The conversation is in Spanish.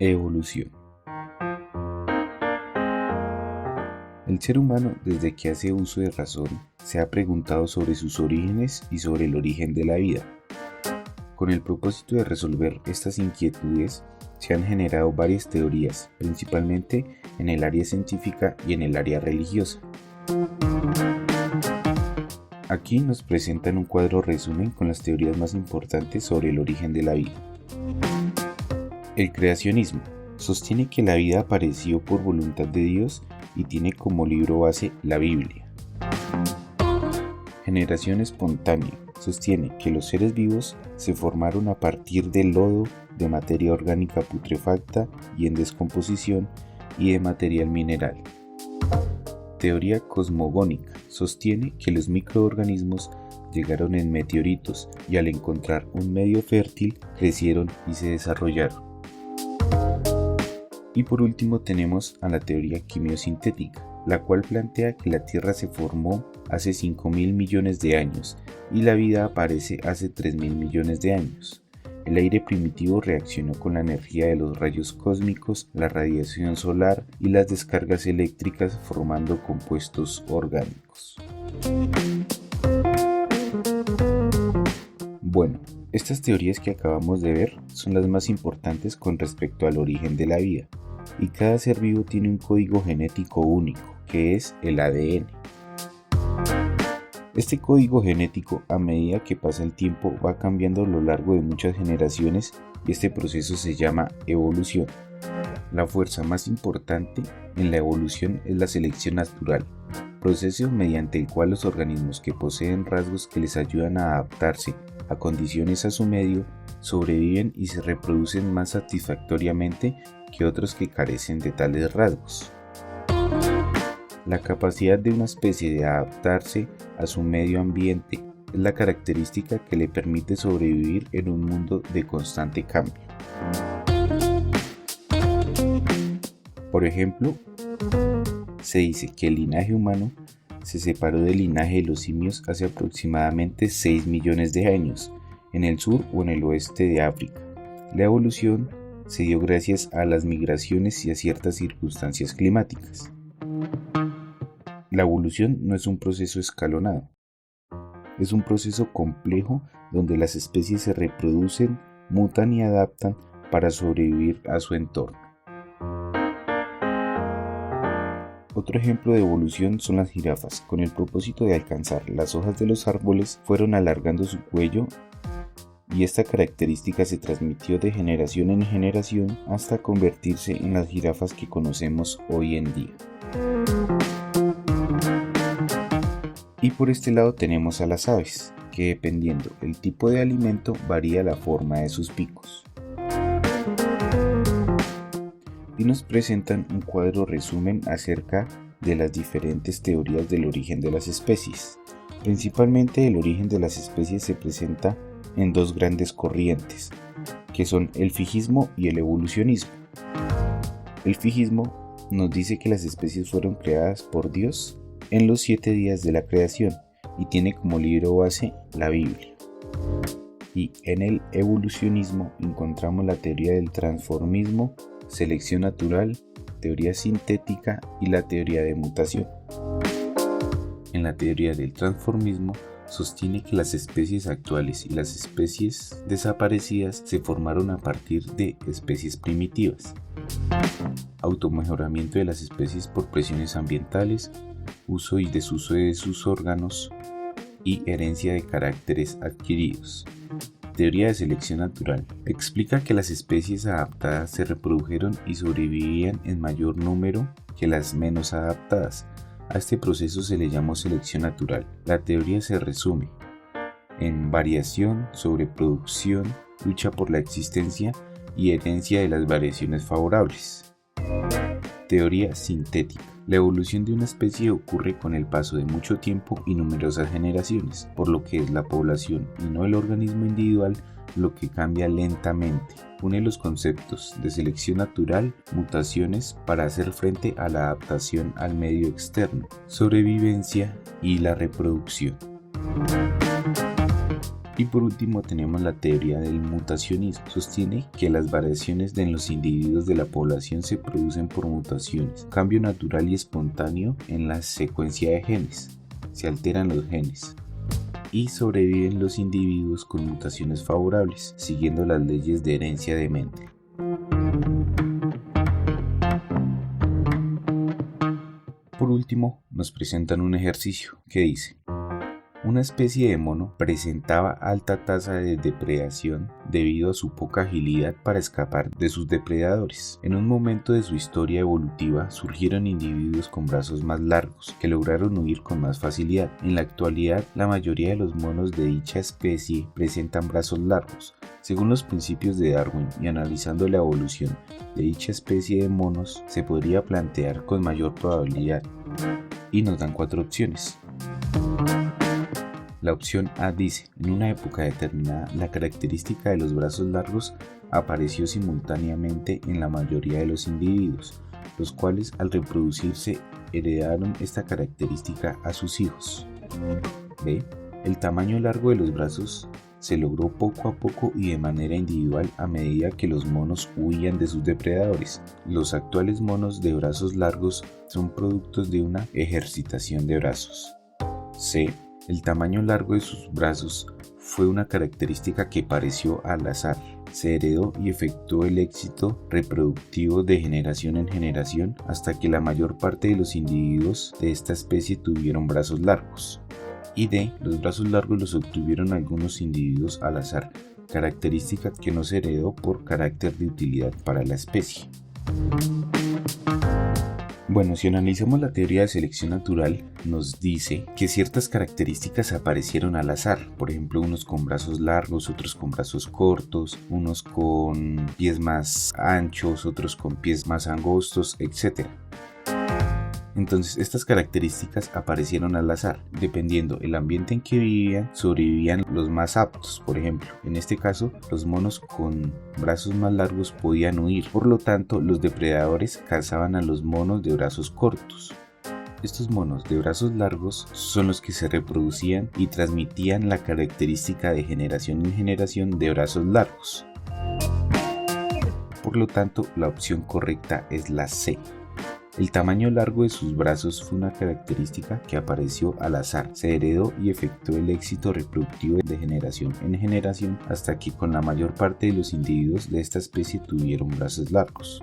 Evolución. El ser humano, desde que hace uso de razón, se ha preguntado sobre sus orígenes y sobre el origen de la vida. Con el propósito de resolver estas inquietudes, se han generado varias teorías, principalmente en el área científica y en el área religiosa. Aquí nos presentan un cuadro resumen con las teorías más importantes sobre el origen de la vida. El creacionismo sostiene que la vida apareció por voluntad de Dios y tiene como libro base la Biblia. Generación espontánea sostiene que los seres vivos se formaron a partir del lodo, de materia orgánica putrefacta y en descomposición y de material mineral. Teoría cosmogónica sostiene que los microorganismos llegaron en meteoritos y al encontrar un medio fértil crecieron y se desarrollaron. Y por último tenemos a la teoría quimiosintética, la cual plantea que la Tierra se formó hace 5.000 millones de años y la vida aparece hace 3.000 millones de años. El aire primitivo reaccionó con la energía de los rayos cósmicos, la radiación solar y las descargas eléctricas formando compuestos orgánicos. Bueno, estas teorías que acabamos de ver son las más importantes con respecto al origen de la vida, y cada ser vivo tiene un código genético único, que es el ADN. Este código genético, a medida que pasa el tiempo, va cambiando a lo largo de muchas generaciones y este proceso se llama evolución. La fuerza más importante en la evolución es la selección natural, proceso mediante el cual los organismos que poseen rasgos que les ayudan a adaptarse a condiciones a su medio sobreviven y se reproducen más satisfactoriamente que otros que carecen de tales rasgos. La capacidad de una especie de adaptarse a su medio ambiente es la característica que le permite sobrevivir en un mundo de constante cambio. Por ejemplo, se dice que el linaje humano se separó del linaje de los simios hace aproximadamente 6 millones de años, en el sur o en el oeste de África. La evolución se dio gracias a las migraciones y a ciertas circunstancias climáticas. La evolución no es un proceso escalonado, es un proceso complejo donde las especies se reproducen, mutan y adaptan para sobrevivir a su entorno. Otro ejemplo de evolución son las jirafas. Con el propósito de alcanzar las hojas de los árboles, fueron alargando su cuello y esta característica se transmitió de generación en generación hasta convertirse en las jirafas que conocemos hoy en día. Y por este lado tenemos a las aves, que dependiendo del tipo de alimento varía la forma de sus picos. Y nos presentan un cuadro resumen acerca de las diferentes teorías del origen de las especies. Principalmente el origen de las especies se presenta en dos grandes corrientes, que son el fijismo y el evolucionismo. El fijismo nos dice que las especies fueron creadas por Dios en los 7 días de la creación y tiene como libro base la Biblia. Y en el evolucionismo encontramos la teoría del transformismo, selección natural, teoría sintética y la teoría de mutación. En la teoría del transformismo sostiene que las especies actuales y las especies desaparecidas se formaron a partir de especies primitivas. Automejoramiento de las especies por presiones ambientales, uso y desuso de sus órganos y herencia de caracteres adquiridos. Teoría de selección natural. Explica que las especies adaptadas se reprodujeron y sobrevivían en mayor número que las menos adaptadas. A este proceso se le llamó selección natural. La teoría se resume en variación, sobreproducción, lucha por la existencia y herencia de las variaciones favorables. Teoría sintética. La evolución de una especie ocurre con el paso de mucho tiempo y numerosas generaciones, por lo que es la población y no el organismo individual lo que cambia lentamente. Une los conceptos de selección natural, mutaciones para hacer frente a la adaptación al medio externo, sobrevivencia y la reproducción. Y por último tenemos la teoría del mutacionismo. Sostiene que las variaciones en los individuos de la población se producen por mutaciones, cambio natural y espontáneo en la secuencia de genes. Se alteran los genes y sobreviven los individuos con mutaciones favorables, siguiendo las leyes de herencia de Mendel. Por último, nos presentan un ejercicio que dice: una especie de mono presentaba alta tasa de depredación debido a su poca agilidad para escapar de sus depredadores. En un momento de su historia evolutiva surgieron individuos con brazos más largos que lograron huir con más facilidad. En la actualidad, la mayoría de los monos de dicha especie presentan brazos largos. Según los principios de Darwin y analizando la evolución de dicha especie de monos, se podría plantear con mayor probabilidad. Y nos dan 4 opciones. La opción A dice: en una época determinada, la característica de los brazos largos apareció simultáneamente en la mayoría de los individuos, los cuales al reproducirse heredaron esta característica a sus hijos. B. El tamaño largo de los brazos se logró poco a poco y de manera individual a medida que los monos huían de sus depredadores. Los actuales monos de brazos largos son productos de una ejercitación de brazos. C. El tamaño largo de sus brazos fue una característica que pareció al azar. Se heredó y efectuó el éxito reproductivo de generación en generación hasta que la mayor parte de los individuos de esta especie tuvieron brazos largos. Y D. Los brazos largos los obtuvieron algunos individuos al azar, característica que no se heredó por carácter de utilidad para la especie. Bueno, si analizamos la teoría de selección natural, nos dice que ciertas características aparecieron al azar. Por ejemplo, unos con brazos largos, otros con brazos cortos, unos con pies más anchos, otros con pies más angostos, etc. Entonces, estas características aparecieron al azar. Dependiendo el ambiente en que vivían, sobrevivían los más aptos. Por ejemplo, en este caso, los monos con brazos más largos podían huir. Por lo tanto, los depredadores cazaban a los monos de brazos cortos. Estos monos de brazos largos son los que se reproducían y transmitían la característica de generación en generación de brazos largos. Por lo tanto, la opción correcta es la C. El tamaño largo de sus brazos fue una característica que apareció al azar. Se heredó y efectuó el éxito reproductivo de generación en generación hasta que con la mayor parte de los individuos de esta especie tuvieron brazos largos.